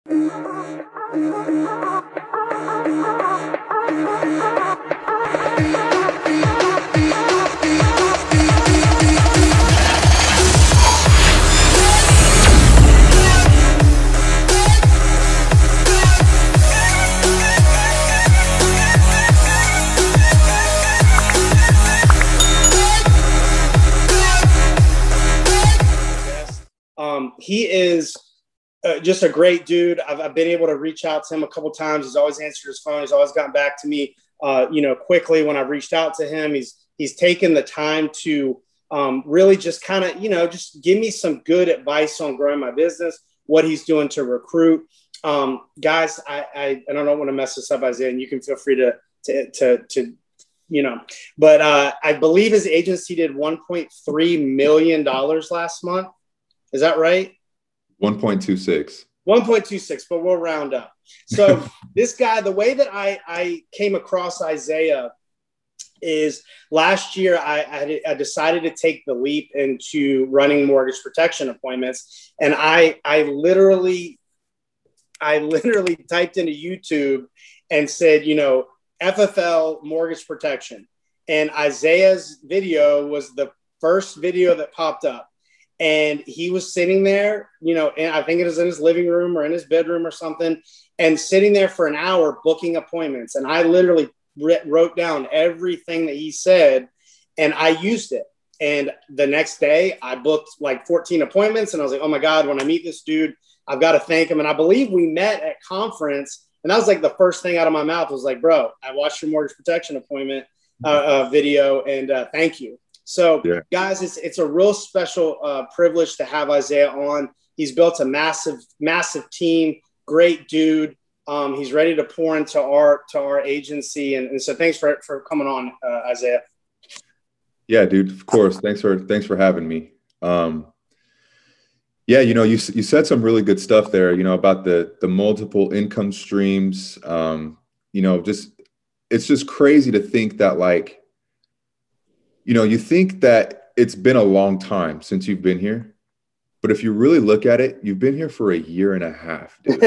He is just a great dude. I've been able to reach out to him a couple times. He's always answered his phone. He's always gotten back to me, quickly when I've reached out to him. He's taken the time to really just kind of, just give me some good advice on growing my business, what he's doing to recruit. Guys, I don't want to mess this up, Isaiah, and you can feel free to but I believe his agency did $1.3 million last month. Is that right? 1.26. 1.26, but we'll round up. So this guy, the way that I came across Isaiah is last year I decided to take the leap into running mortgage protection appointments. And I literally typed into YouTube and said, FFL mortgage protection. And Isaiah's video was the first video that popped up. And he was sitting there, and I think it was in his living room or in his bedroom or something, and sitting there for an hour booking appointments. And I literally wrote down everything that he said, and I used it. And the next day I booked like 14 appointments, and I was like, oh my God, when I meet this dude, I've got to thank him. And I believe we met at conference, and that was like the first thing out of my mouth was like, bro, I watched your mortgage protection appointment video, and thank you. So, yeah. Guys, it's a real special privilege to have Isaiah on. He's built a massive team, great dude. He's ready to pour into our agency, and so thanks for coming on, Isaiah. Yeah, dude. Of course. Thanks for having me. Yeah, you said some really good stuff there. About the multiple income streams. It's just crazy to think that you think that it's been a long time since you've been here, but if you really look at it, you've been here for a year and a half, dude.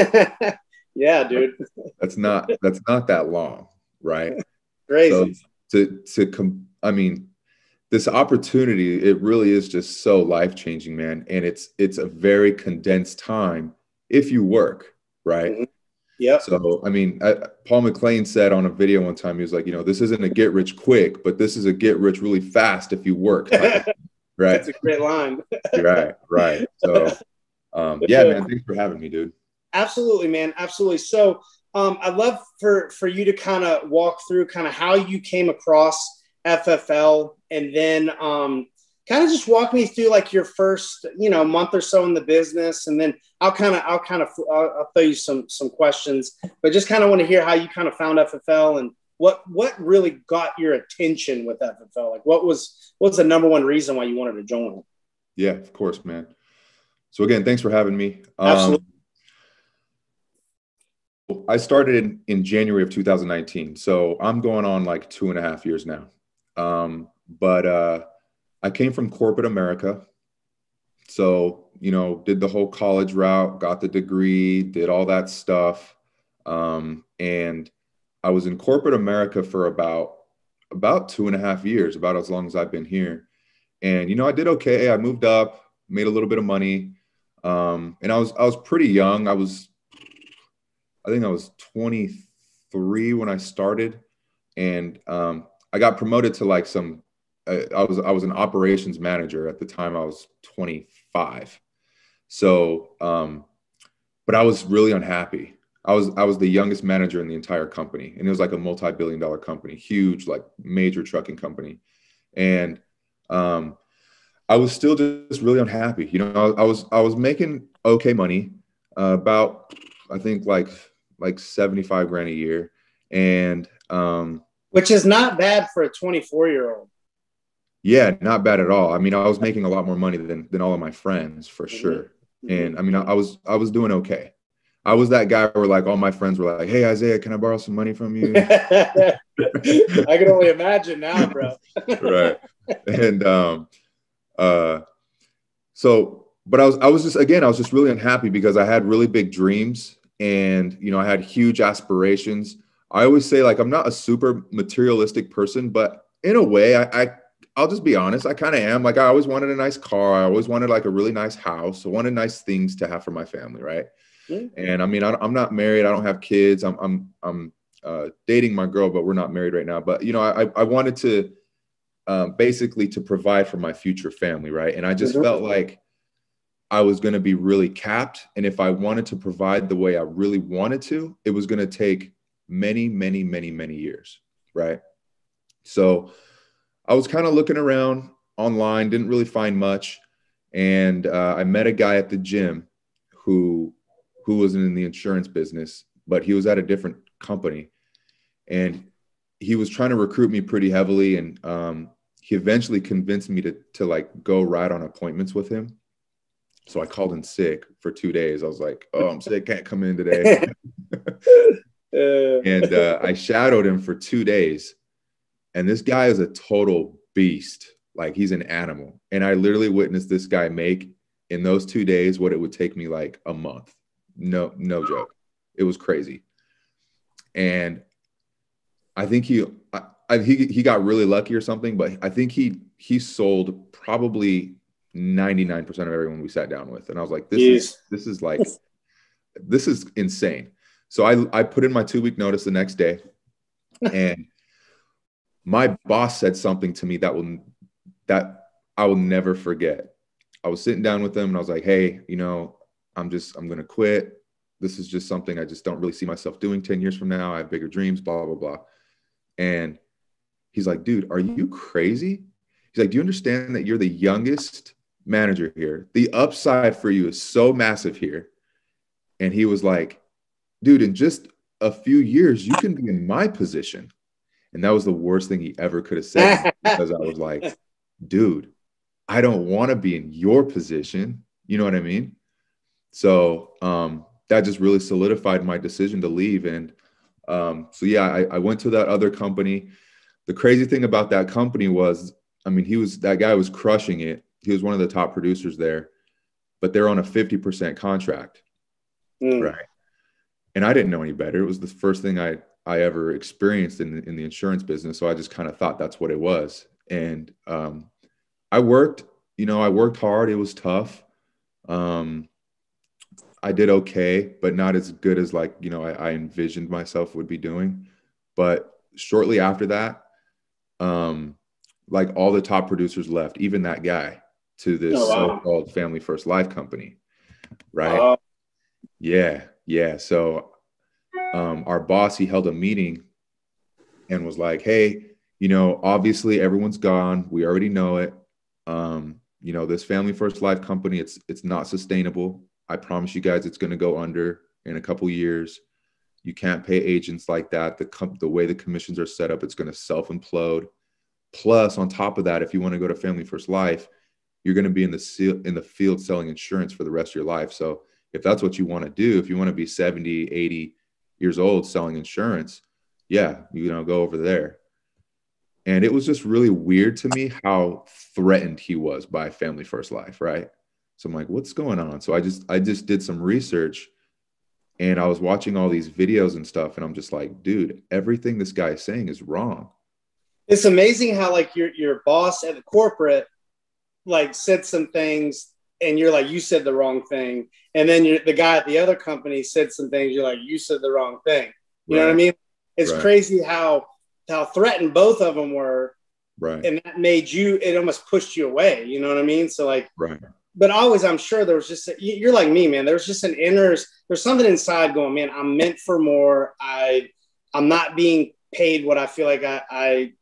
Yeah, dude. That's not that long, right? Crazy. So this opportunity, it really is just so life-changing, man. And it's a very condensed time if you work, right? Mm-hmm. Yeah. So, Paul McLean said on a video one time, he was like, this isn't a get rich quick, but this is a get rich really fast if you work. Right. That's a great line. Right. So, yeah, man, thanks for having me, dude. Absolutely, man. Absolutely. So, I'd love for you to kind of walk through kind of how you came across FFL, and then kind of just walk me through like your first, month or so in the business, and then I'll throw you some questions, but just kind of want to hear how you kind of found FFL and what really got your attention with FFL. Like what was the number one reason why you wanted to join? Yeah, of course, man. So again, thanks for having me. Absolutely. I started in January of 2019. So I'm going on like 2.5 years now. But I came from corporate America. So, did the whole college route, got the degree, did all that stuff. And I was in corporate America for about 2.5 years, about as long as I've been here. And, I did okay. I moved up, made a little bit of money. And I was pretty young. I think I was 23 when I started. And I got promoted to like I was an operations manager at the time. I was 25. So, but I was really unhappy. I was the youngest manager in the entire company, and it was like a multi-billion-dollar company, huge, like major trucking company. And I was still just really unhappy. I was making okay money, about I think like 75 grand a year, and which is not bad for a 24-year-old. Yeah, not bad at all. I was making a lot more money than all of my friends for sure. And I was doing okay. I was that guy where like all my friends were like, "Hey Isaiah, can I borrow some money from you?" I can only imagine now, bro. Right. And so, but I was just really unhappy because I had really big dreams, and, you know, I had huge aspirations. I always say, like, I'm not a super materialistic person, but in a way, I'll just be honest. I kind of am. Like, I always wanted a nice car. I always wanted like a really nice house. I wanted nice things to have for my family, right? And I mean, I'm not married. I don't have kids. I'm dating my girl, but we're not married right now. But, you know, I wanted to basically to provide for my future family, right? And I just felt like I was going to be really capped. And if I wanted to provide the way I really wanted to, it was going to take many, many, many, many years, right? So I was kind of looking around online, didn't really find much. And I met a guy at the gym who was in the insurance business, but he was at a different company. And he was trying to recruit me pretty heavily. And he eventually convinced me to like go ride on appointments with him. So I called in sick for 2 days. I was like, oh, I'm sick, can't come in today. And I shadowed him for 2 days. And this guy is a total beast. Like, he's an animal. And I literally witnessed this guy make in those 2 days what it would take me like a month. No joke. It was crazy. And I think he got really lucky or something, but I think he sold probably 99% of everyone we sat down with. And I was like, this is insane. So I put in my 2-week notice the next day, and my boss said something to me that I will never forget. I was sitting down with him and I was like, hey, you know, I'm going to quit. This is just something I just don't really see myself doing 10 years from now. I have bigger dreams, blah, blah, blah. And he's like, dude, are you crazy? He's like, do you understand that you're the youngest manager here? The upside for you is so massive here. And he was like, dude, in just a few years, you can be in my position. And that was the worst thing he ever could have said, because I was like, dude, I don't want to be in your position. You know what I mean? So that just really solidified my decision to leave. And so, yeah, I went to that other company. The crazy thing about that company was, I mean, that guy was crushing it. He was one of the top producers there, but they're on a 50% contract. Right. And I didn't know any better. It was the first thing I ever experienced in the insurance business. So I just kind of thought that's what it was. And I worked hard. It was tough. I did okay, but not as good as like, you know, I envisioned myself would be doing. But shortly after that, like all the top producers left, even that guy, to this so-called Family First Life company. Right. Yeah. So our boss, he held a meeting and was like, hey, you know, obviously everyone's gone. We already know it. You know, this Family First Life company, it's not sustainable. I promise you guys, it's going to go under in a couple years. You can't pay agents like that. The way the commissions are set up, it's going to self-implode. Plus, on top of that, if you want to go to Family First Life, you're going to be in the field selling insurance for the rest of your life. So if that's what you want to do, if you want to be 70, 80 years old selling insurance, yeah, you know, go over there. And it was just really weird to me how threatened he was by Family First Life, right? So I'm like, what's going on? So I just did some research, and I was watching all these videos and stuff, and I'm just like, dude, everything this guy is saying is wrong. It's amazing how like your boss at the corporate like said some things, and you're like, you said the wrong thing. And then the guy at the other company said some things, you're like, you said the wrong thing. You know what I mean? It's crazy how threatened both of them were. Right. And that made it almost pushed you away. You know what I mean? So like, but always, I'm sure there was just, you're like me, man. There's just there's something inside going, man, I'm meant for more. I'm not being paid what I feel like I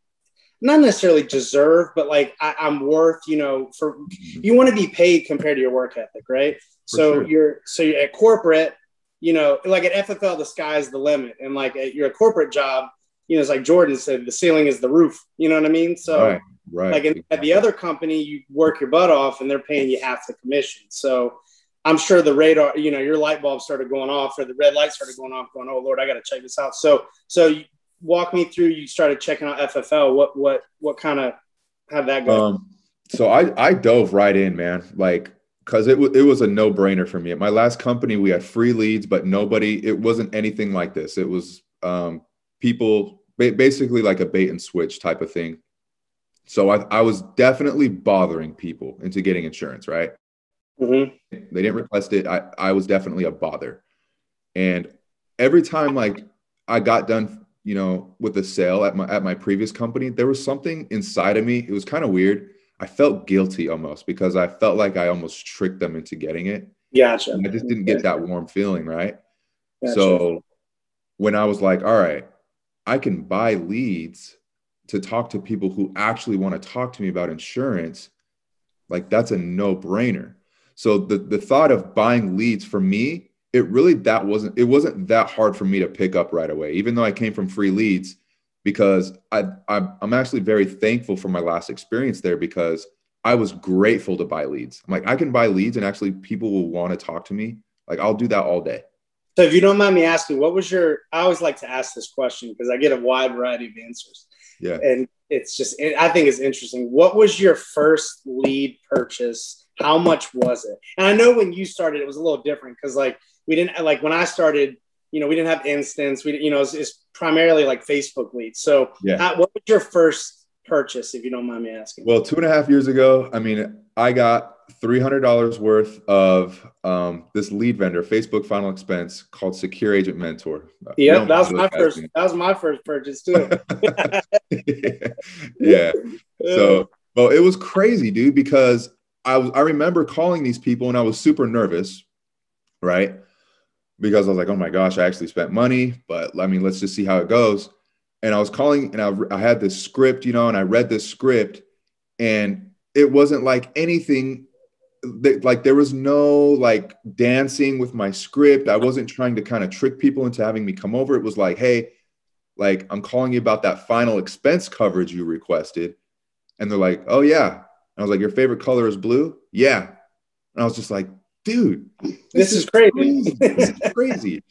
not necessarily deserve, but like I'm worth, you know, you want to be paid compared to your work ethic. Right. So you're at corporate, you know, like at FFL, the sky's the limit. And like at your corporate job, you know, it's like Jordan said, the ceiling is the roof. You know what I mean? So like at the other company, you work your butt off and they're paying you half the commission. So I'm sure the radar, you know, your light bulb started going off, or the red light started going off, going, oh Lord, I got to check this out. So you walk me through, you started checking out FFL. What kind of, how'd that go? So I dove right in, man. Like because it was a no-brainer for me. At my last company, we had free leads, but it wasn't anything like this. It was people basically like a bait and switch type of thing. So I was definitely bothering people into getting insurance, right? Mm-hmm. They didn't request it. I was definitely a bother. And every time like I got done, with a sale at my previous company, there was something inside of me. It was kind of weird. I felt guilty almost because I felt like I almost tricked them into getting it. Gotcha. And I just didn't get that warm feeling, right? Gotcha. So when I was like, all right, I can buy leads to talk to people who actually want to talk to me about insurance, like that's a no-brainer. So the thought of buying leads for me, it wasn't that hard for me to pick up right away, even though I came from free leads, because I'm actually very thankful for my last experience there, because I was grateful to buy leads. I'm like, I can buy leads and actually people will want to talk to me. Like I'll do that all day. So if you don't mind me asking, I always like to ask this question because I get a wide variety of answers. Yeah. And I think it's interesting. What was your first lead purchase? How much was it? And I know when you started, it was a little different because like when I started, we didn't have Instance. It's primarily like Facebook leads. So what was your first purchase, if you don't mind me asking? Well, 2.5 years ago, I got $300 worth of this lead vendor, Facebook Final Expense, called Secure Agent Mentor. Yeah, that was my first purchase too. Yeah. So, well, it was crazy, dude, because I remember calling these people and I was super nervous, right? Because I was like, oh my gosh, I actually spent money, but let's just see how it goes. And I was calling and I had this script, and I read this script and it wasn't like anything like there was no like dancing with my script. I wasn't trying to kind of trick people into having me come over. It was like, hey, like I'm calling you about that final expense coverage you requested. And they're like, oh yeah. And I was like, your favorite color is blue? Yeah. And I was just like, dude, this is crazy. This is crazy.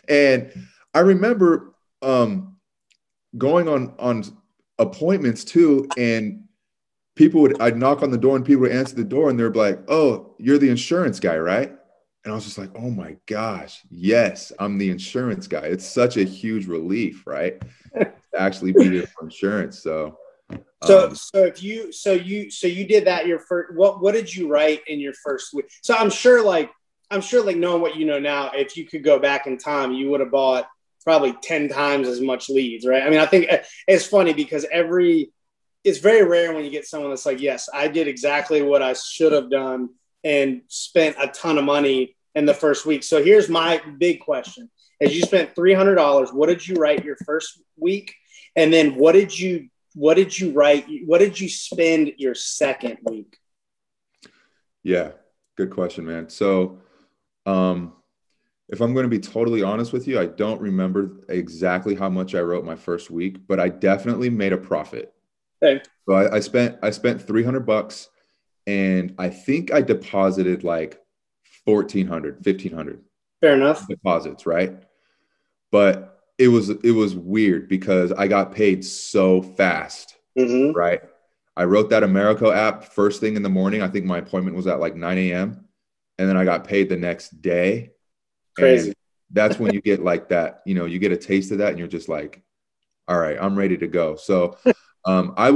And I remember going on appointments too, and I'd knock on the door and people would answer the door and they're like, oh, you're the insurance guy, right? And I was just like, oh my gosh, yes, I'm the insurance guy. It's such a huge relief, right? To actually be there for insurance. So you did that your first, what did you write in your first week? So I'm sure like knowing what you know now, if you could go back in time, you would have bought probably 10 times as much leads, right? I think it's funny because it's very rare when you get someone that's like, yes, I did exactly what I should have done and spent a ton of money in the first week. So here's my big question. As you spent $300, what did you write your first week? And then what did you write? What did you spend your second week? Yeah, good question, man. So if I'm going to be totally honest with you, I don't remember exactly how much I wrote my first week, but I definitely made a profit. Okay. So I spent $300 and I think I deposited like $1,400. Fair enough. Deposits, right? But it was weird because I got paid so fast, right? I wrote that Americo app first thing in the morning. I think my appointment was at like 9 a.m. And then I got paid the next day. Crazy. And that's when you get like that, you get a taste of that and you're just like, all right, I'm ready to go. So I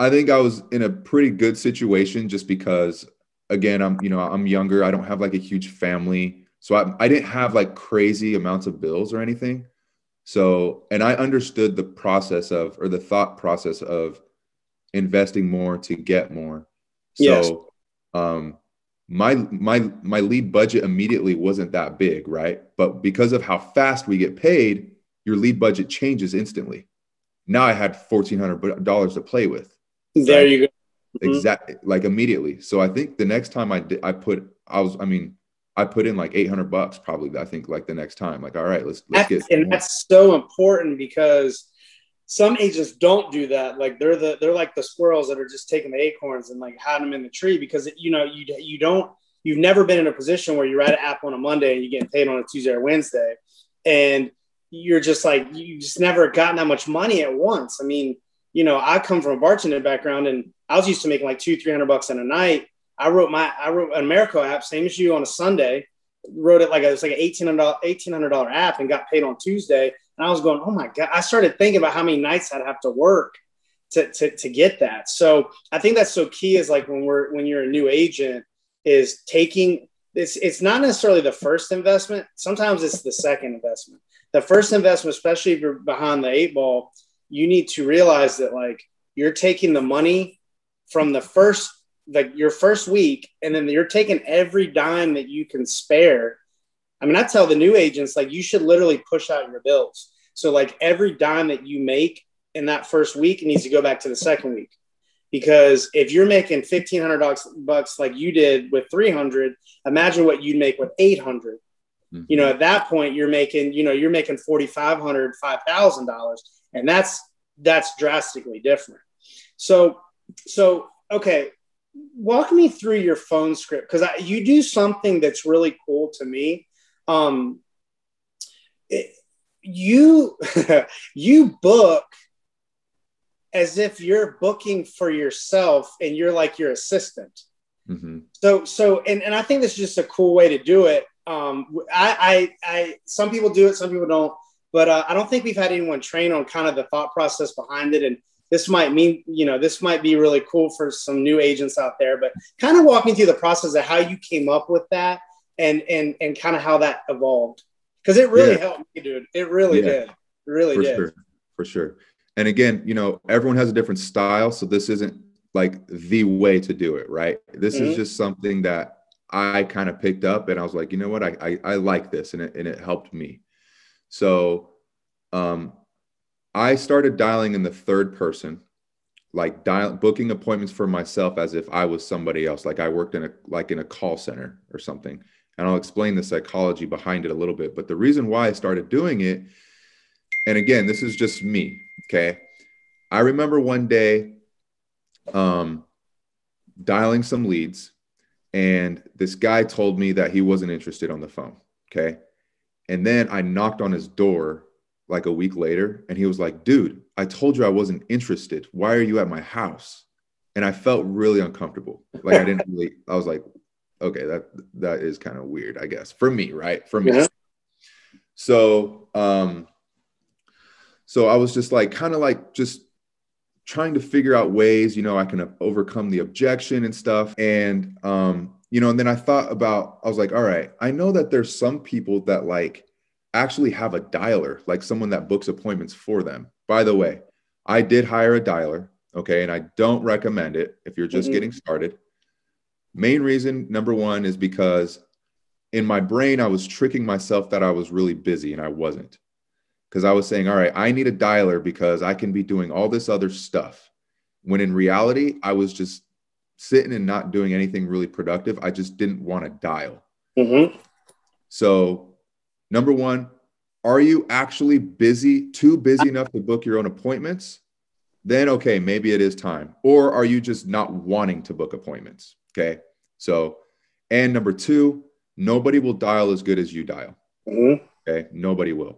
think I was in a pretty good situation just because, again, I'm younger. I don't have like a huge family. So I didn't have like crazy amounts of bills or anything. So, and I understood the thought process of investing more to get more. So, yes. My lead budget immediately wasn't that big, right? But because of how fast we get paid, your lead budget changes instantly. Now I had $1,400 to play with. There you go. Exactly, like immediately. So I think the next time I put in like $800 probably. I think like the next time, like, all right, let's get. And that's so important because some agents don't do that. Like they're like the squirrels that are just taking the acorns and like hiding them in the tree because you've never been in a position where you write an app on a Monday and you're getting paid on a Tuesday or Wednesday, and you're just like you just never gotten that much money at once. I come from a bartending background and I was used to making like $200-300 in a night. I wrote an Americo app, same as you, on a Sunday. Wrote it like it was like an $1,800 app, and got paid on Tuesday. And I was going, oh my God. I started thinking about how many nights I'd have to work to get that. So I think that's so key, is like when you're a new agent, is taking it's not necessarily the first investment. Sometimes it's the second investment. The first investment, especially if you're behind the 8 ball, you need to realize that like you're taking the money from the first, like your first week, and then you're taking every dime that you can spare. I mean, I tell the new agents, like, you should literally push out your bills. So like every dime that you make in that first week needs to go back to the second week. Because if you're making $1,500 like you did with 300, imagine what you'd make with 800. Mm-hmm. You know, at that point you're making $4,500, $5,000, and that's drastically different. So okay, walk me through your phone script, because you do something that's really cool to me. You book as if you're booking for yourself and you're like your assistant. Mm-hmm. So I think this is just a cool way to do it. Some people do it, some people don't, but I don't think we've had anyone train on kind of the thought process behind it. And this might be really cool for some new agents out there, but kind of walk me through the process of how you came up with that and kind of how that evolved. Because it really helped me, dude. It really did. It really did. For sure. And again, you know, everyone has a different style. So this isn't like the way to do it, right? This is just something that I kind of picked up, and I was like, you know what, I like this, and it helped me. So I started dialing in the third person, like booking appointments for myself as if I was somebody else, like I worked in a call center or something. And I'll explain the psychology behind it a little bit. But the reason why I started doing it, and again, this is just me, okay? I remember one day dialing some leads, and this guy told me that he wasn't interested on the phone, okay? And then I knocked on his door like a week later, and he was like, dude, I told you I wasn't interested. Why are you at my house? And I felt really uncomfortable. Like I was like, okay, that is kind of weird, I guess, for me, right? For me. Yeah. So I was just like, kind of like just trying to figure out ways, you know, I can overcome the objection and stuff. And, you know, and then I was like, all right, I know that there's some people that like actually have a dialer, like someone that books appointments for them. By the way, I did hire a dialer. Okay. And I don't recommend it if you're just getting started. Main reason, number one, is because in my brain, I was tricking myself that I was really busy, and I wasn't. Because I was saying, all right, I need a dialer because I can be doing all this other stuff. When in reality, I was just sitting and not doing anything really productive. I just didn't want to dial. Mm-hmm. So number one, are you actually too busy enough to book your own appointments? Then, okay, maybe it is time. Or are you just not wanting to book appointments? Okay. So, and number two, nobody will dial as good as you dial. Mm-hmm. Okay. Nobody will.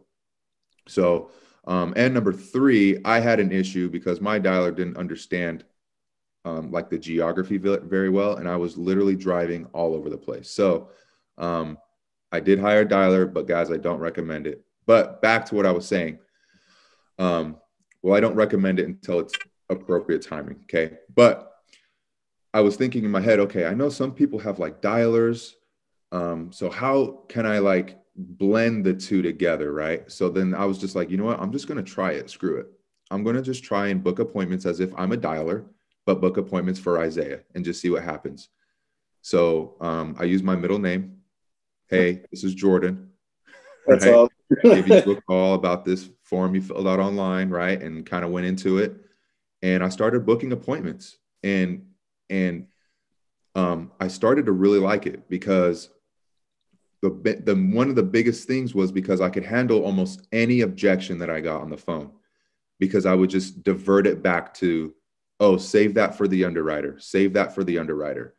So, and number three, I had an issue because my dialer didn't understand like the geography very well. And I was literally driving all over the place. So, I did hire a dialer, but guys, I don't recommend it. But back to what I was saying. Well, I don't recommend it until it's appropriate timing. Okay. But I was thinking in my head, okay, I know some people have like dialers. So how can I like blend the two together, right? So then I was just like, you know what? I'm just going to try it. Screw it. I'm going to just try and book appointments as if I'm a dialer, but book appointments for Isaiah and just see what happens. So I use my middle name. Hey, this is Jordan. That's all. Give you a call about this form you filled out online, right? And kind of went into it. And I started booking appointments. And I started to really like it because the one of the biggest things was because I could handle almost any objection that I got on the phone, because I would just divert it back to, oh, save that for the underwriter, save that for the underwriter.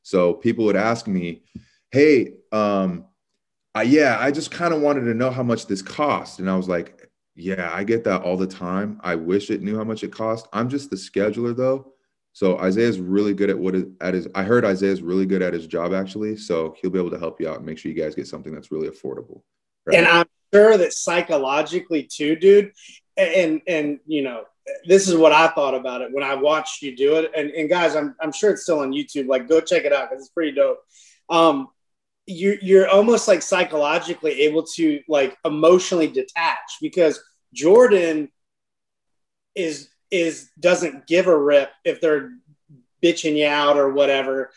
So people would ask me, hey, I just kind of wanted to know how much this cost. And I was like, yeah, I get that all the time. I wish it knew how much it cost. I'm just the scheduler though. So Isaiah's really good I heard Isaiah's really good at his job actually. So he'll be able to help you out and make sure you guys get something that's really affordable. Right? And I'm sure that psychologically too, dude. And you know, this is what I thought about it when I watched you do it. And guys, I'm sure it's still on YouTube. Like, go check it out because it's pretty dope. You're almost like psychologically able to like emotionally detach, because Jordan doesn't give a rip if they're bitching you out or whatever.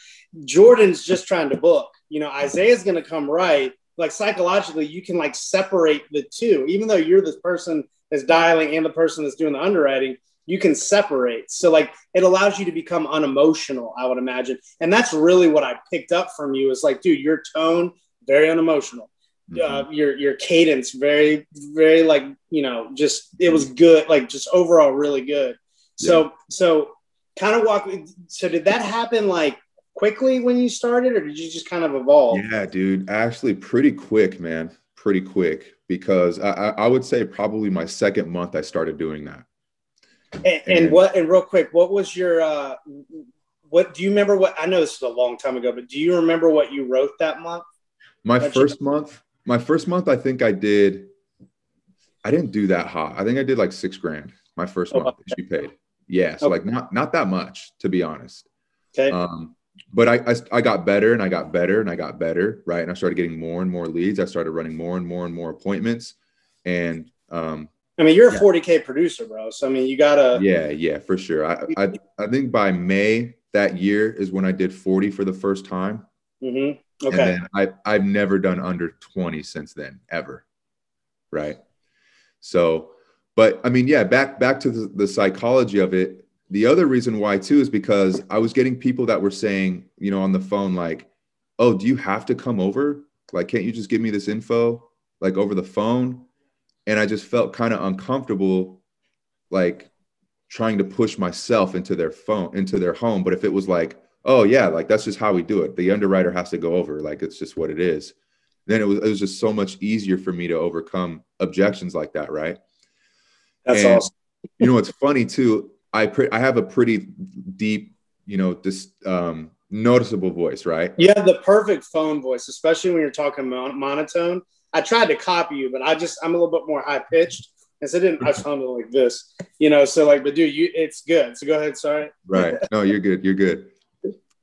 Jordan's just trying to book. You know, Isaiah's going to come right. Like, psychologically, you can like separate the two, even though you're the person that's dialing and the person that's doing the underwriting. You can separate. So like, it allows you to become unemotional, I would imagine. And that's really what I picked up from you, is like, dude, your tone, very unemotional. Your cadence, very, very like, you know, just, it was good. Like, just overall really good. So kind of walk. So did that happen like quickly when you started, or did you just kind of evolve? Yeah, dude, actually pretty quick, man. Pretty quick, because I would say probably my second month I started doing that. And real quick, what was your, what do you remember? What, I know this is a long time ago, but do you remember what you wrote that month? My first month, I think I didn't do that hot. I think I did like $6,000 my first month that she paid. Yeah. So like not that much, to be honest. Okay. But I got better and I got better and I got better. Right. And I started getting more and more leads. I started running more and more appointments. And, I mean, you're a 40K producer, bro. So, I mean, you gotta. Yeah, for sure. I think by May that year is when I did 40 for the first time. Mm-hmm. Okay. And then I've never done under 20 since then, ever. Right. So, but I mean, yeah, back to the psychology of it. The other reason why too is because I was getting people that were saying, you know, on the phone, like, oh, do you have to come over? Like, can't you just give me this info like over the phone? And I just felt kind of uncomfortable, like trying to push myself into their home. But if it was like, oh yeah, like that's just how we do it, the underwriter has to go over, like it's just what it is, then it was just so much easier for me to overcome objections like that, right? That's awesome. You know, it's funny too. I have a pretty deep, you know, noticeable voice, right? You have the perfect phone voice, especially when you're talking monotone. I tried to copy you, but I'm a little bit more high pitched. And so I sounded like this, you know, so like, but dude, it's good. So go ahead. Sorry. Right. No, you're good. You're good.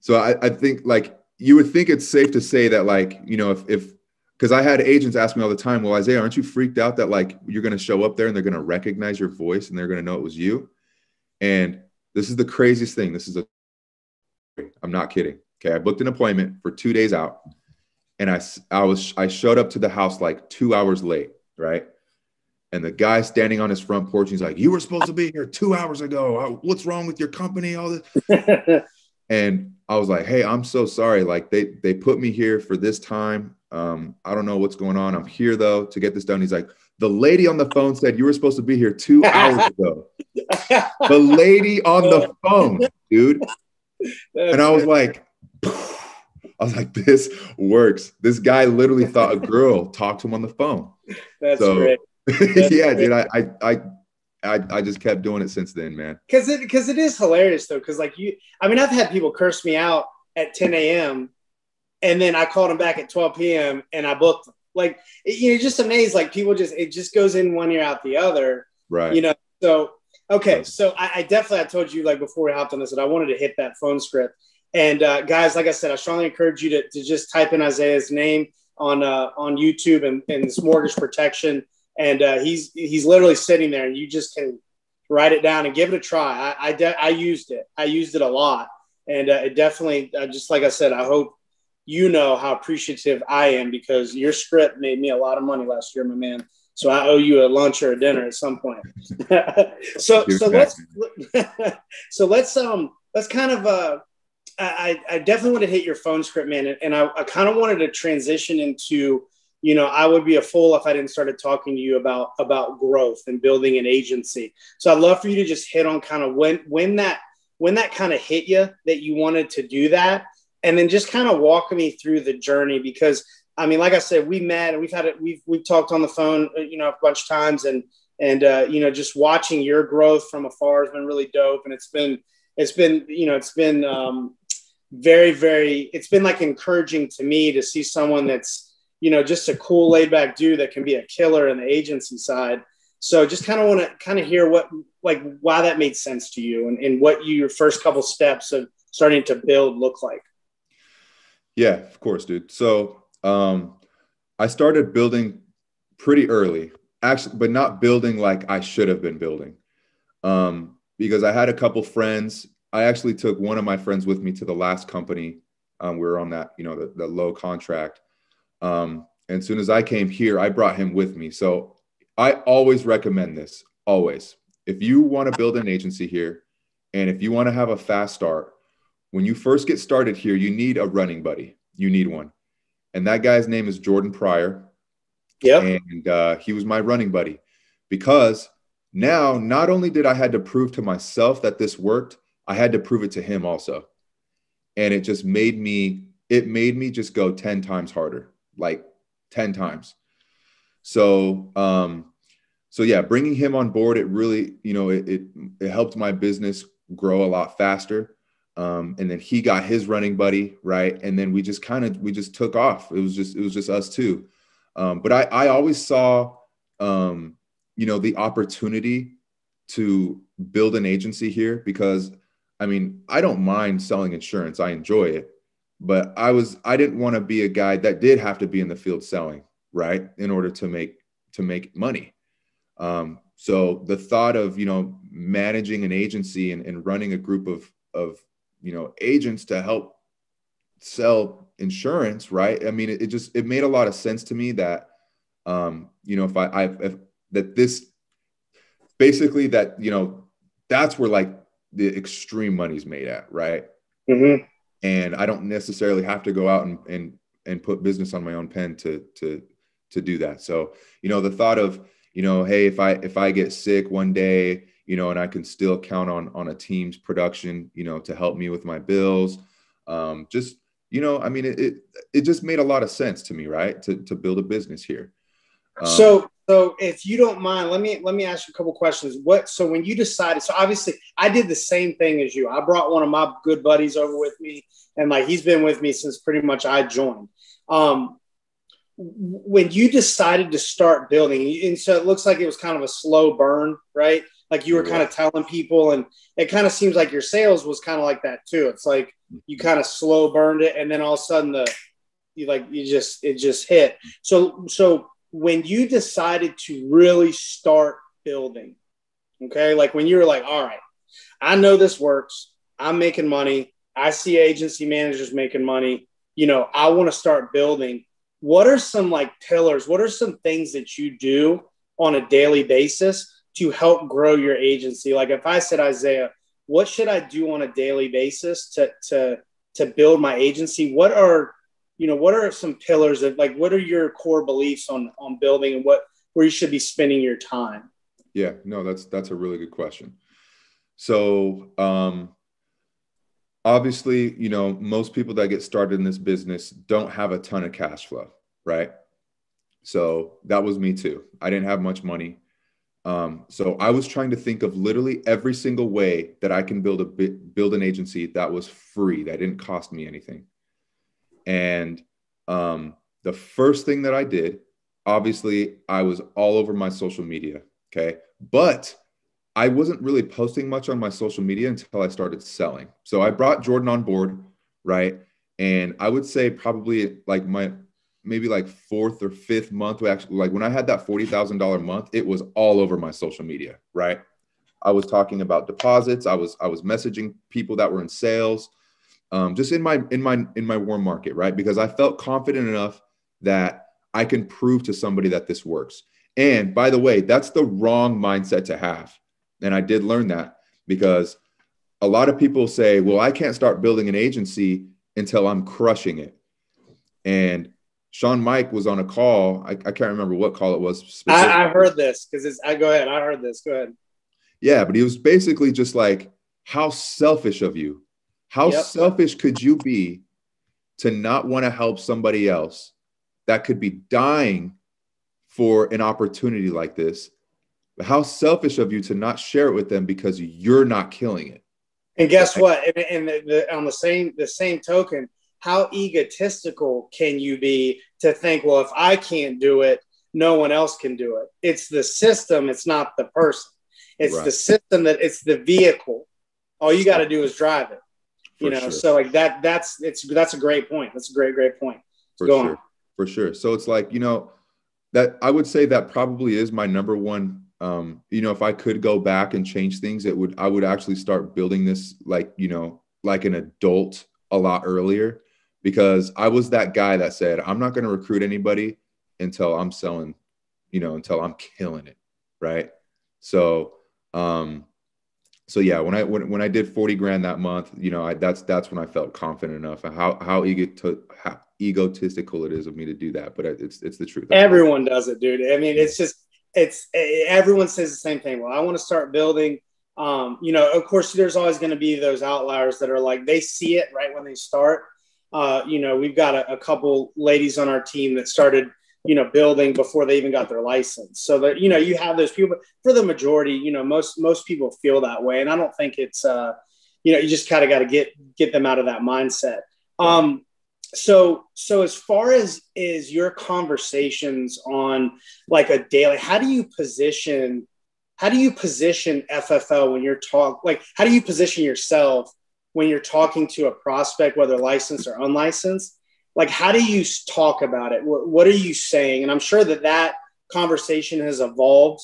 So I think like you would think it's safe to say that, like, you know, because I had agents ask me all the time, well, Isaiah, aren't you freaked out that like you're going to show up there and they're going to recognize your voice and they're going to know it was you? And this is the craziest thing. I'm not kidding. Okay. I booked an appointment for 2 days out. And I showed up to the house like 2 hours late, right? And the guy standing on his front porch, he's like, you were supposed to be here 2 hours ago. What's wrong with your company? All this. And I was like, hey, I'm so sorry. Like they put me here for this time. I don't know what's going on. I'm here though to get this done. He's like, the lady on the phone said you were supposed to be here 2 hours ago. The lady on the phone, dude. And I was like, this works. This guy literally thought a girl talked to him on the phone. That's great. Yeah, dude. I just kept doing it since then, man. Because it is hilarious though. Because like I've had people curse me out at 10 a.m. and then I called them back at 12 p.m. and I booked them. Like, you're just amazed. Like, it just goes in one ear out the other. Right. You know. So okay. So I told you like before we hopped on this that I wanted to hit that phone script. And guys, like I said, I strongly encourage you to just type in Isaiah's name on YouTube and this mortgage protection. And he's literally sitting there, and you just can write it down and give it a try. I used it. I used it a lot, and it definitely, just like I said, I hope you know how appreciative I am, because your script made me a lot of money last year, my man. So I owe you a lunch or a dinner at some point. so let's kind of. I definitely want to hit your phone script, man. And I kind of wanted to transition into, you know, I would be a fool if I didn't start talking to you about growth and building an agency. So I'd love for you to just hit on kind of when that kind of hit you that you wanted to do that. And then just kind of walk me through the journey, because I mean, like I said, we met and we've talked on the phone, you know, a bunch of times, and you know, just watching your growth from afar has been really dope. And it's It's been, very, very, it's been like encouraging to me to see someone that's, just a cool laid back dude that can be a killer in the agency side. So just kind of want to kind of hear why that made sense to you and what your first couple steps of starting to build look like. Yeah, of course, dude. So I started building pretty early, actually, but not building like I should have been building. Because I had a couple friends. I actually took one of my friends with me to the last company. We were on that, the low contract. And as soon as I came here, I brought him with me. So I always recommend this, always. If you want to build an agency here, and if you want to have a fast start, when you first get started here, you need a running buddy. You need one. And that guy's name is Jordan Pryor. Yeah. And he was my running buddy because now not only did I had to prove to myself that this worked, I had to prove it to him also. And it just made me just go 10 times harder, like 10 times. So, so yeah, bringing him on board, it really, it helped my business grow a lot faster. And then he got his running buddy, right? And then we just took off. It was just us two. But I always saw, the opportunity to build an agency here because, I mean, I don't mind selling insurance. I enjoy it. But I didn't want to be a guy that did have to be in the field selling, right, in order to make money. So the thought of, managing an agency and running a group of agents to help sell insurance, right? I mean, it made a lot of sense to me that, that's where like the extreme money's made at, right? Mm-hmm. And I don't necessarily have to go out and put business on my own pen to do that. So, the thought of, hey, if I get sick one day, and I can still count on a team's production, to help me with my bills. I mean, it just made a lot of sense to me, right? To build a business here. So if you don't mind, let me ask you a couple questions. So when you decided, so obviously I did the same thing as you. I brought one of my good buddies over with me, and like he's been with me since pretty much I joined. When you decided to start building, and so it looks like it was kind of a slow burn, right? Like you were kind of telling people, and it kind of seems like your sales was kind of like that too. It's like you kind of slow burned it, and then all of a sudden it just hit. So when you decided to really start building, okay, like when you were like, all right, I know this works. I'm making money. I see agency managers making money. I want to start building. What are some like pillars? What are some things that you do on a daily basis to help grow your agency? Like if I said, Isaiah, what should I do on a daily basis to build my agency? What are some pillars of like, what are your core beliefs on building and where you should be spending your time? Yeah, no, that's a really good question. So, obviously, most people that get started in this business don't have a ton of cash flow, right? So that was me too. I didn't have much money. So I was trying to think of literally every single way that I can build an agency that was free, that didn't cost me anything. And the first thing that I did, obviously, I was all over my social media. Okay. But I wasn't really posting much on my social media until I started selling. So I brought Jordan on board, right? And I would say probably like maybe like fourth or fifth month, actually, like when I had that $40,000 month, it was all over my social media, right? I was talking about deposits. I was messaging people that were in sales, just in my warm market, right? Because I felt confident enough that I can prove to somebody that this works. And by the way, that's the wrong mindset to have. And I did learn that because a lot of people say, well, I can't start building an agency until I'm crushing it. And Sean Mike was on a call. I can't remember what call it was. I heard this because go ahead. I heard this. Go ahead. Yeah, but he was basically just like, how selfish of you. How selfish could you be to not want to help somebody else that could be dying for an opportunity like this? How selfish of you to not share it with them because you're not killing it. And guess what? And on the same token, how egotistical can you be to think, well, if I can't do it, no one else can do it? It's the system. It's not the person. It's the system it's the vehicle. All you got to do is drive it. So like that's a great point. That's a great point. For sure. So it's like, that I would say that probably is my number one. If I could go back and change things, I would actually start building this like an adult a lot earlier, because I was that guy that said, I'm not going to recruit anybody until I'm selling, until I'm killing it. Right. So yeah, when I did 40 grand that month, that's when I felt confident enough. How egotistical it is of me to do that, but it's the truth. Everyone does it, dude. I mean, everyone says the same thing. Well, I want to start building. Of course, there's always going to be those outliers that are like, they see it right when they start. We've got a couple ladies on our team that started, building before they even got their license. So that, you have those people, but for the majority, most people feel that way. And I don't think it's, you just kind of got to get them out of that mindset. So as far as your conversations on like a daily, how do you position FFL when you're how do you position yourself when you're talking to a prospect, whether licensed or unlicensed? Like, how do you talk about it? What are you saying? And I'm sure that conversation has evolved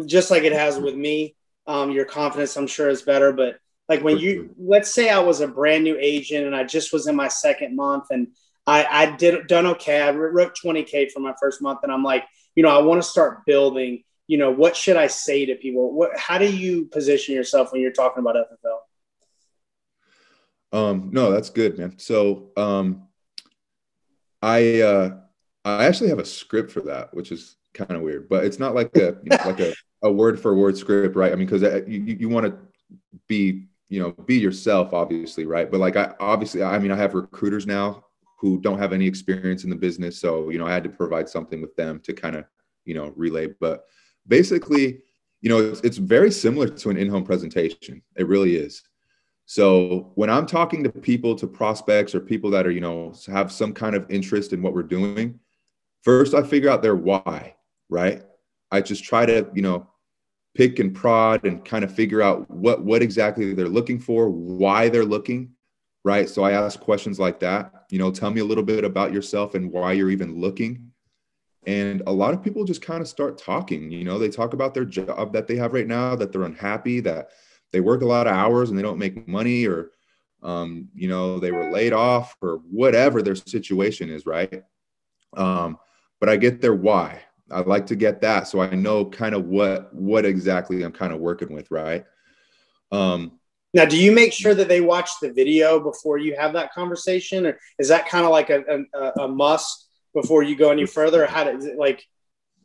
just like it has with me. Your confidence, I'm sure, is better, but like let's say I was a brand new agent and I just was in my second month and I done okay. I wrote 20K for my first month and I'm like, I want to start building, what should I say to people? How do you position yourself when you're talking about FFL? No, that's good, man. So, I actually have a script for that, which is kind of weird, but it's not like a word for word script, right? I mean, because you want to be yourself, obviously, right? But like I have recruiters now who don't have any experience in the business, so I had to provide something with them to kind of relay. But basically, it's very similar to an in-home presentation. It really is. So when I'm talking to people, to prospects or people that are, have some kind of interest in what we're doing, first I figure out their why, right? I just try to, pick and prod and kind of figure out what exactly they're looking for, why they're looking, right? So I ask questions like that, tell me a little bit about yourself and why you're even looking. And a lot of people just kind of start talking, they talk about their job that they have right now, that they're unhappy, that they work a lot of hours and they don't make money, or, they were laid off, or whatever their situation is, right? But I get their why. I like to get that, so I know kind of what exactly I'm kind of working with, right? Now, do you make sure that they watch the video before you have that conversation, or is that kind of like a must before you go any further? How does it like?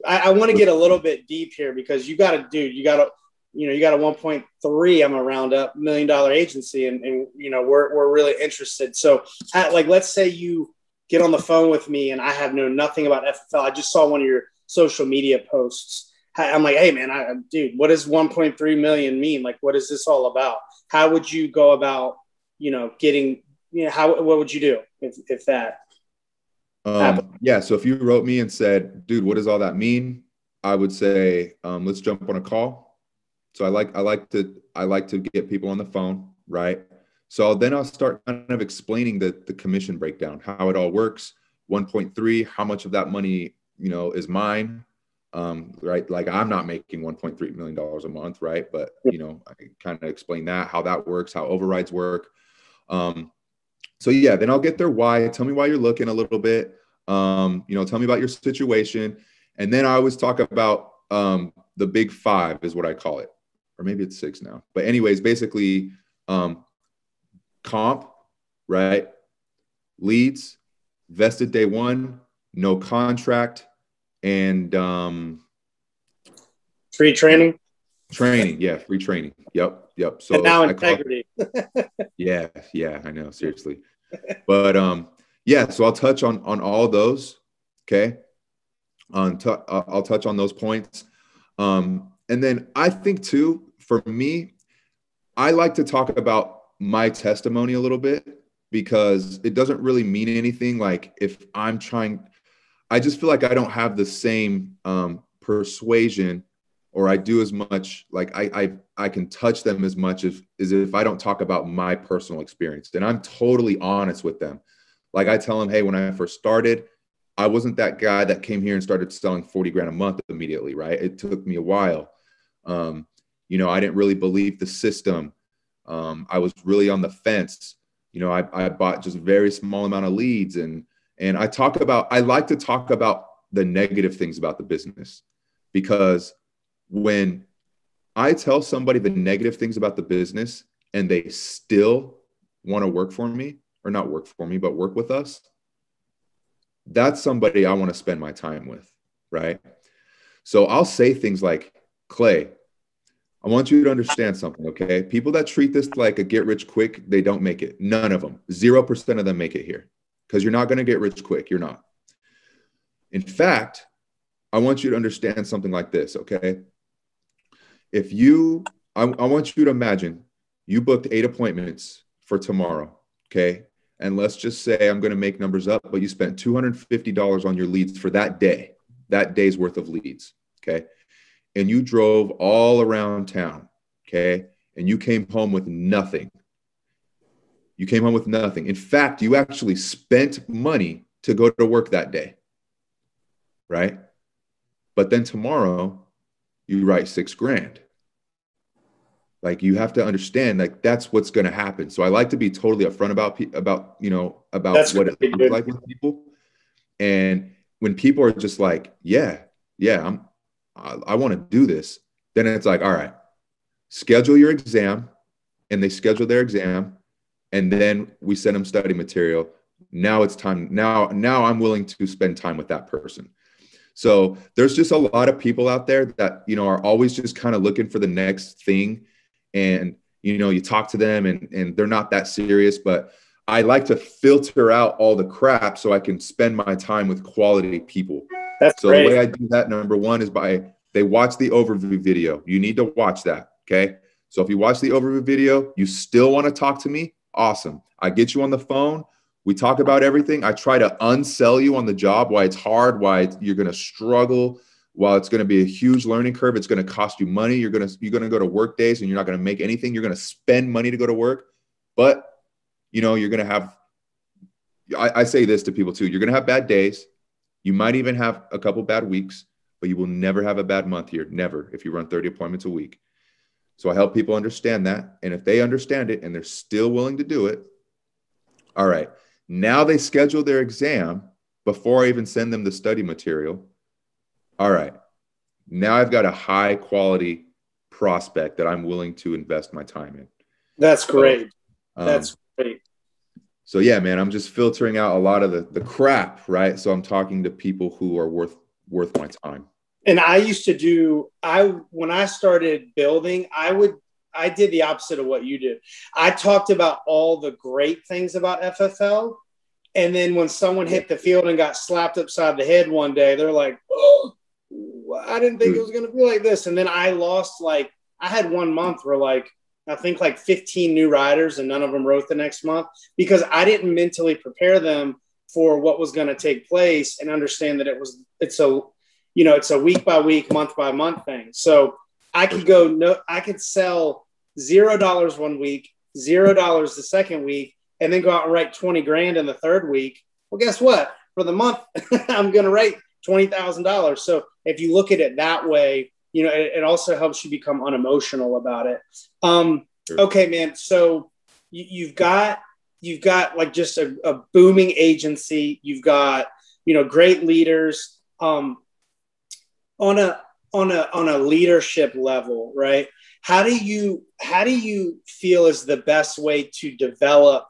I want to get a little bit deep here because you got a 1.3. I'm a round up $1 million agency, and we're really interested. So, let's say you get on the phone with me, and I have known nothing about FFL. I just saw one of your social media posts. I'm like, hey man, dude, what does 1.3 million mean? Like, what is this all about? How would you go about, getting, what would you do if that happened? Yeah. So if you wrote me and said, dude, what does all that mean? I would say, let's jump on a call. So I like to get people on the phone. Right. So then I'll start kind of explaining the commission breakdown, how it all works. 1.3, how much of that money, is mine. Right. Like I'm not making $1.3 million a month. Right. But, I kind of explain that, how that works, how overrides work. So yeah, then I'll get their why. Tell me why you're looking a little bit. Tell me about your situation. And then I always talk about the big 5 is what I call it. Or maybe it's 6 now. But anyways, basically comp, right? Leads, vested day 1, no contract, and free training. Yeah, free training. Yep. So and now integrity. Yeah, I know, seriously. But yeah, so I'll touch on all of those. Okay. I'll touch on those points. And then I think too, for me, I like to talk about my testimony a little bit, because it doesn't really mean anything. Like if I'm trying, I just feel like I don't have the same persuasion, or I do as much, like I can touch them as much as if I don't talk about my personal experience. And I'm totally honest with them. Like I tell them, hey, when I first started, I wasn't that guy that came here and started selling 40 grand a month immediately, right? It took me a while. You know, I didn't really believe the system. I was really on the fence. You know, I bought just a very small amount of leads, and I like to talk about the negative things about the business, because when I tell somebody the negative things about the business and they still want to work for me, or not work for me, but work with us, that's somebody I want to spend my time with, right? So I'll say things like, Clay, I want you to understand something, okay? People that treat this like a get rich quick, they don't make it. None of them. 0% of them make it here, because you're not going to get rich quick. You're not. In fact, I want you to understand something like this, okay? I want you to imagine you booked 8 appointments for tomorrow, okay? And let's just say, I'm going to make numbers up, but you spent $250 on your leads for that day, that day's worth of leads, okay? And you drove all around town, okay? And you came home with nothing. You came home with nothing. In fact, you actually spent money to go to work that day, right? But then tomorrow, you write 6 grand. Like, you have to understand, like, that's what's going to happen. So I like to be totally upfront about that's what it looks like with people. And when people are just like, yeah, I want to do this, then it's like, all right, schedule your exam. And they schedule their exam, and then we send them study material. Now it's time. Now I'm willing to spend time with that person. So there's just a lot of people out there that, you know, are always just kind of looking for the next thing. And, you know, you talk to them and they're not that serious, but I like to filter out all the crap so I can spend my time with quality people. That's so great. The way I do that, number one, is they watch the overview video. You need to watch that. Okay. So if you watch the overview video, you still want to talk to me, awesome. I get you on the phone. We talk about everything. I try to unsell you on the job, why it's hard, why you're going to struggle, while it's going to be a huge learning curve. It's going to cost you money. You're going to go to work days and you're not going to make anything. You're going to spend money to go to work. But, you know, you're going to have, I say this to people too, you're going to have bad days. You might even have a couple bad weeks, but you will never have a bad month here. Never, if you run 30 appointments a week. So I help people understand that. And if they understand it and they're still willing to do it, all right, now they schedule their exam before I even send them the study material. All right, now I've got a high quality prospect that I'm willing to invest my time in. That's great. That's great. So yeah, man, I'm just filtering out a lot of the crap, right? So I'm talking to people who are worth my time. And I used to do, when I started building, I did the opposite of what you did. I talked about all the great things about FFL. And then when someone hit the field and got slapped upside the head one day, they're like, oh, I didn't think it was going to be like this. And then I lost, I had 1 month where I think 15 new riders and none of them wrote the next month, because I didn't mentally prepare them for what was going to take place and understand that it's a week by week, month by month thing. So I could sell $0 1 week, $0 the second week, and then go out and write 20 grand in the third week. Well, guess what? For the month, I'm going to write $20,000. So if you look at it that way, you know, it also helps you become unemotional about it. Sure. Okay, man. So you've got just a booming agency. You've got, you know, great leaders, on a leadership level, right? How do you feel is the best way to develop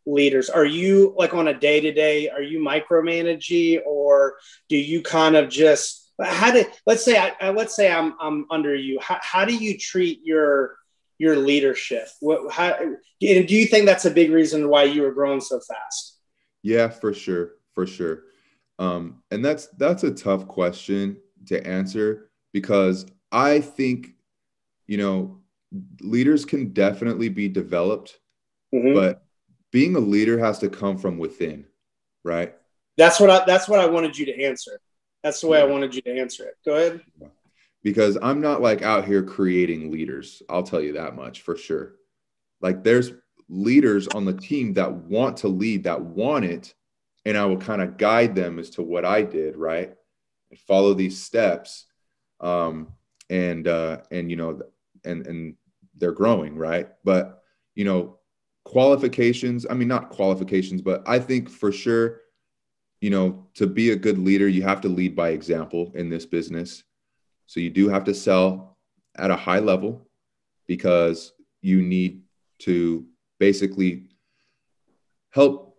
leaders? Are you on a day-to-day, are you micromanaging, or do you kind of just, let's say I'm under you. How do you treat your leadership? Do you think that's a big reason why you were growing so fast? Yeah, for sure. And that's a tough question to answer, because I think, you know, leaders can definitely be developed. Mm-hmm. but being a leader has to come from within, right? That's what I wanted you to answer. That's the way I Yeah. wanted you to answer it. Go ahead. Because I'm not like out here creating leaders. I'll tell you that much for sure. Like there's leaders on the team that want to lead, that want it, and I will kind of guide them as to what I did, right? And follow these steps. And you know, and they're growing, right? But you know, qualifications, I mean, not qualifications, but I think for sure, you know, to be a good leader, you have to lead by example in this business. So you do have to sell at a high level because you need to basically help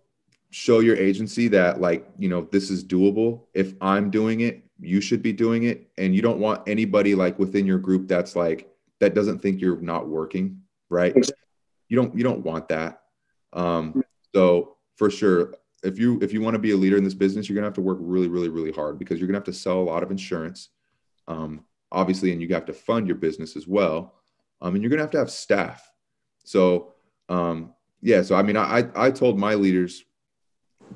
show your agency that, like, you know, this is doable. If I'm doing it, you should be doing it. And you don't want anybody like within your group that's like, that doesn't think you're not working, right? You don't want that. So for sure, if you want to be a leader in this business, you're gonna have to work really, really, really hard because you're gonna have to sell a lot of insurance, obviously, and you have to fund your business as well, and you're gonna have to have staff. So yeah, so I mean, I told my leaders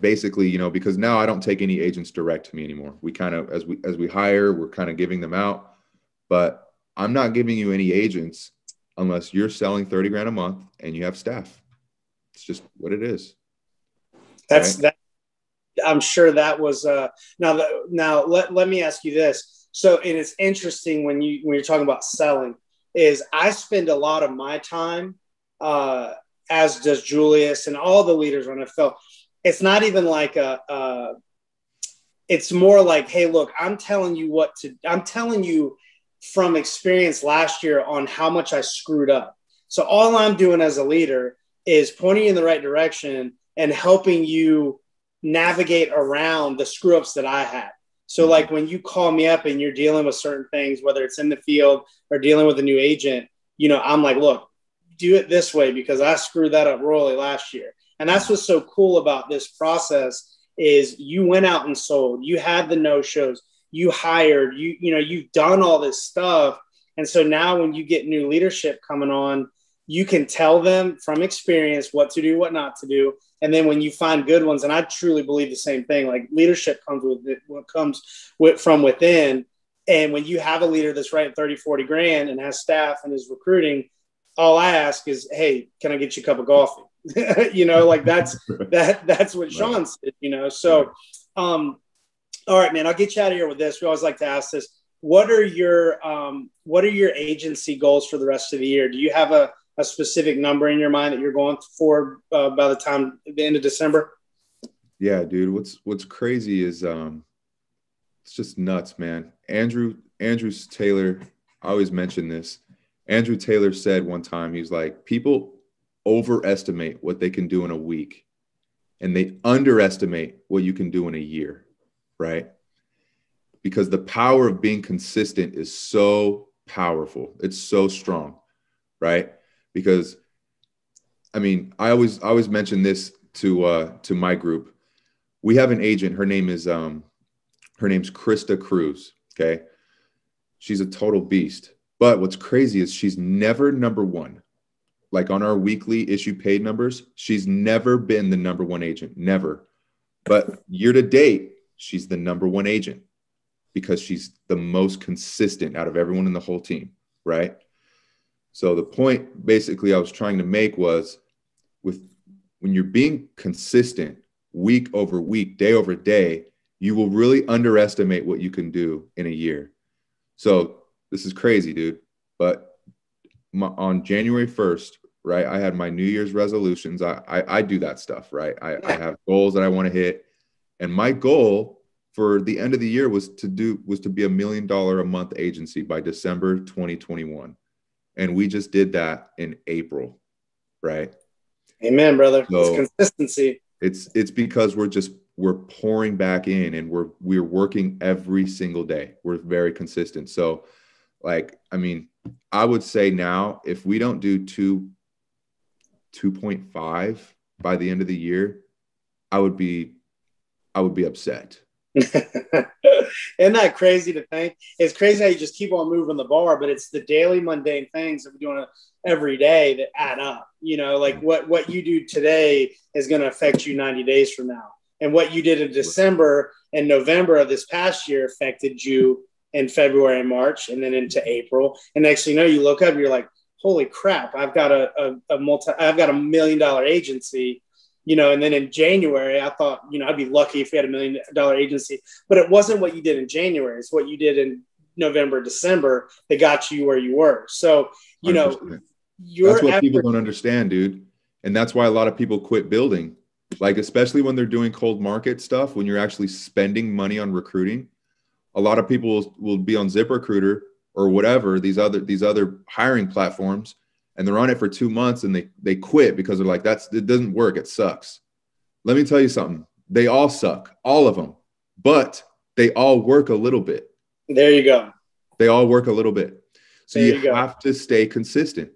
basically, you know, because now I don't take any agents direct to me anymore. We kind of, as we hire, we're kind of giving them out, but I'm not giving you any agents unless you're selling 30 grand a month and you have staff. It's just what it is. That's right? that. I'm sure that was now let me ask you this. So, and it's interesting when you're talking about selling, is I spend a lot of my time, as does Julius and all the leaders on NFL. It's not even like it's more like, hey, look, I'm telling you from experience last year on how much I screwed up. So all I'm doing as a leader is pointing you in the right direction and helping you navigate around the screw ups that I had. So like when you call me up and you're dealing with certain things, whether it's in the field or dealing with a new agent, you know, I'm like, look, do it this way because I screwed that up royally last year. And that's what's so cool about this process is you went out and sold, you had the no shows, you hired, you know, you've done all this stuff. And so now when you get new leadership coming on, you can tell them from experience what to do, what not to do. And then when you find good ones, and I truly believe the same thing, like leadership comes with it, what comes from within. And when you have a leader that's writing 30, 40 grand and has staff and is recruiting, all I ask is, hey, can I get you a cup of coffee? You know, like that's what Sean said, you know? So, all right, man, I'll get you out of here with this. We always like to ask this. What are your agency goals for the rest of the year? Do you have a specific number in your mind that you're going for by the time the end of December? Yeah, dude. What's crazy is it's just nuts, man. Andrew Taylor, I always mention this. Andrew Taylor said one time, he's like, people overestimate what they can do in a week and they underestimate what you can do in a year, right? Because the power of being consistent is so powerful. It's so strong, right? Because I mean, I always mention this to my group. We have an agent. Her name's Krista Cruz. Okay. She's a total beast. But what's crazy is she's never number one. Like on our weekly issue paid numbers, she's never been the number one agent, never. But year to date, she's the number one agent because she's the most consistent out of everyone in the whole team, right? So the point basically I was trying to make was when you're being consistent week over week, day over day, you will really underestimate what you can do in a year. So this is crazy, dude. But on January 1st, right, I had my New Year's resolutions. I do that stuff, right? I have goals that I want to hit. And my goal for the end of the year was to be $1 million a month agency by December 2021. And we just did that in April, right? Amen, brother. So it's consistency. It's because we're pouring back in and we're working every single day. We're very consistent. So like, I mean, I would say now if we don't do 2.5 by the end of the year, I would be upset. Isn't that crazy to think? It's crazy how you just keep on moving the bar, but it's the daily mundane things that we're doing every day that add up. You know, like what you do today is going to affect you 90 days from now. And what you did in December and November of this past year affected you in February and March, and then into April. And next thing you know, you look up, you're like, holy crap, I've got I've got $1 million agency, you know. And then in January, I thought, you know, I'd be lucky if we had $1 million agency, but it wasn't what you did in January. It's what you did in November, December that got you where you were. So, you 100%. Know, that's what people don't understand, dude. And that's why a lot of people quit building, like, especially when they're doing cold market stuff, when you're actually spending money on recruiting. A lot of people will be on ZipRecruiter or whatever, these other hiring platforms, and they're on it for 2 months and they quit because they're like, it doesn't work. It sucks. Let me tell you something. They all suck, all of them, but they all work a little bit. There you go. They all work a little bit. So you have to stay consistent,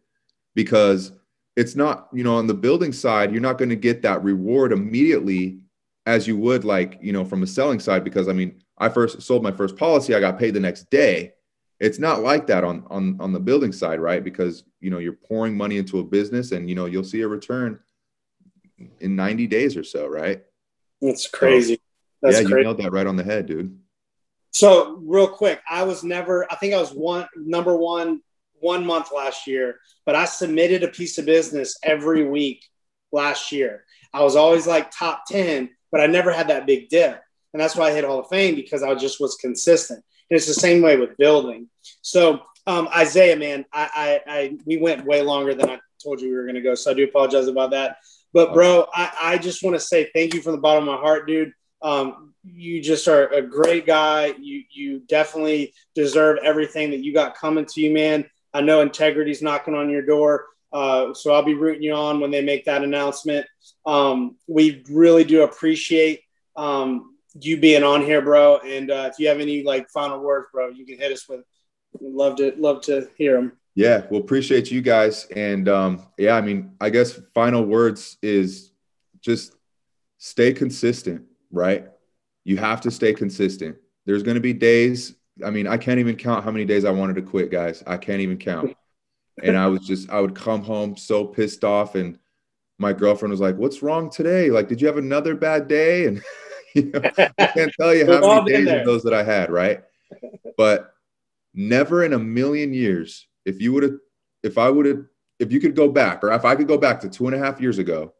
because it's not, you know, on the building side, you're not going to get that reward immediately as you would, like, you know, from a selling side, because I mean, I first sold my first policy, I got paid the next day. It's not like that on the building side, right? Because, you know, you're pouring money into a business and, you know, you'll see a return in 90 days or so, right? That's crazy. That's crazy. You nailed that right on the head, dude. So real quick, I think I was number one 1 month last year, but I submitted a piece of business every week last year. I was always like top 10, but I never had that big dip. And that's why I hit Hall of Fame, because I just was consistent. And it's the same way with building. So Isaiah, man, we went way longer than I told you we were going to go. So I do apologize about that. But bro, I just want to say thank you from the bottom of my heart, dude. You just are a great guy. You definitely deserve everything that you got coming to you, man. I know Integrity's knocking on your door. So I'll be rooting you on when they make that announcement. We really do appreciate you being on here, bro. And if you have any like final words, bro, you can hit us with. Love to hear them. Yeah, well, appreciate you guys. And yeah, I mean, I guess final words is just stay consistent, right? You have to stay consistent. There's going to be days. I mean, I can't even count how many days I wanted to quit, guys. I can't even count. And I would come home so pissed off, and my girlfriend was like, "What's wrong today? Like, did you have another bad day?" And you know, I can't tell you how many days of those that I had, right? But never in a million years, if you could go back, or if I could go back to 2.5 years ago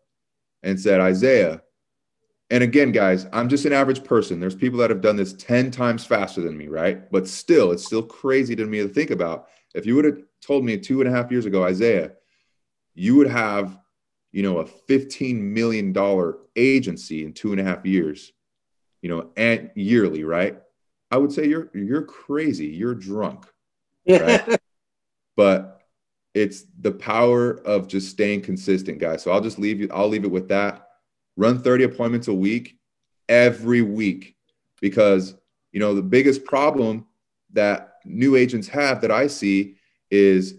and said, Isaiah, and again, guys, I'm just an average person. There's people that have done this 10 times faster than me, right? But still, it's still crazy to me to think about. If you would have told me 2.5 years ago, Isaiah, you would have, you know, a $15 million agency in 2.5 years, you know, and yearly, right? I would say you're crazy. You're drunk, right? But it's the power of just staying consistent, guys. So I'll leave it with that. Run 30 appointments a week, every week, because, you know, the biggest problem that new agents have that I see is,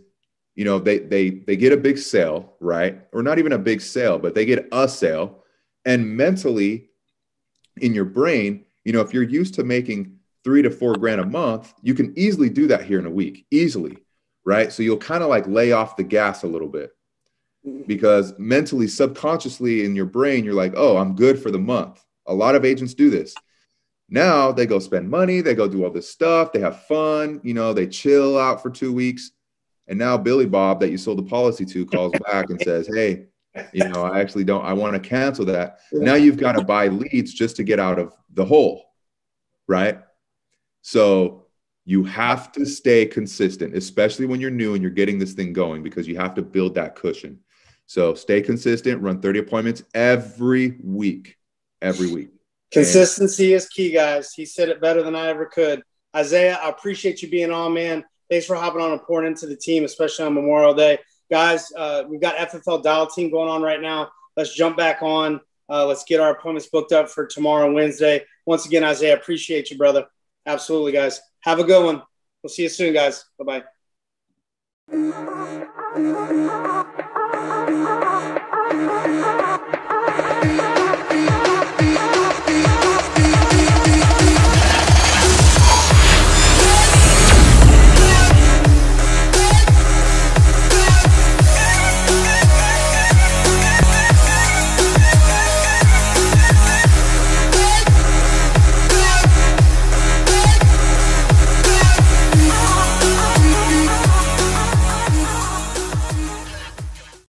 you know, they get a big sale, right? Or not even a big sale, but they get a sale, and mentally in your brain, you know, if you're used to making $3 to $4 grand a month, you can easily do that here in a week, easily, right? So you'll kind of like lay off the gas a little bit, because mentally, subconsciously in your brain, you're like, oh, I'm good for the month. A lot of agents do this. Now they go spend money, they go do all this stuff, they have fun, you know, they chill out for 2 weeks. And now Billy Bob that you sold the policy to calls back and says, hey, you know, I want to cancel that. Now you've got to buy leads just to get out of the hole, right? So you have to stay consistent, especially when you're new and you're getting this thing going, because you have to build that cushion. So stay consistent, run 30 appointments every week. Consistency is key, guys. He said it better than I ever could. Isaiah, I appreciate you being on, man. Thanks for hopping on and pouring into the team, especially on Memorial Day. Guys, we've got FFL Dial Team going on right now. Let's jump back on. Let's get our appointments booked up for tomorrow and Wednesday. Once again, Isaiah, appreciate you, brother. Absolutely, guys. Have a good one. We'll see you soon, guys. Bye-bye.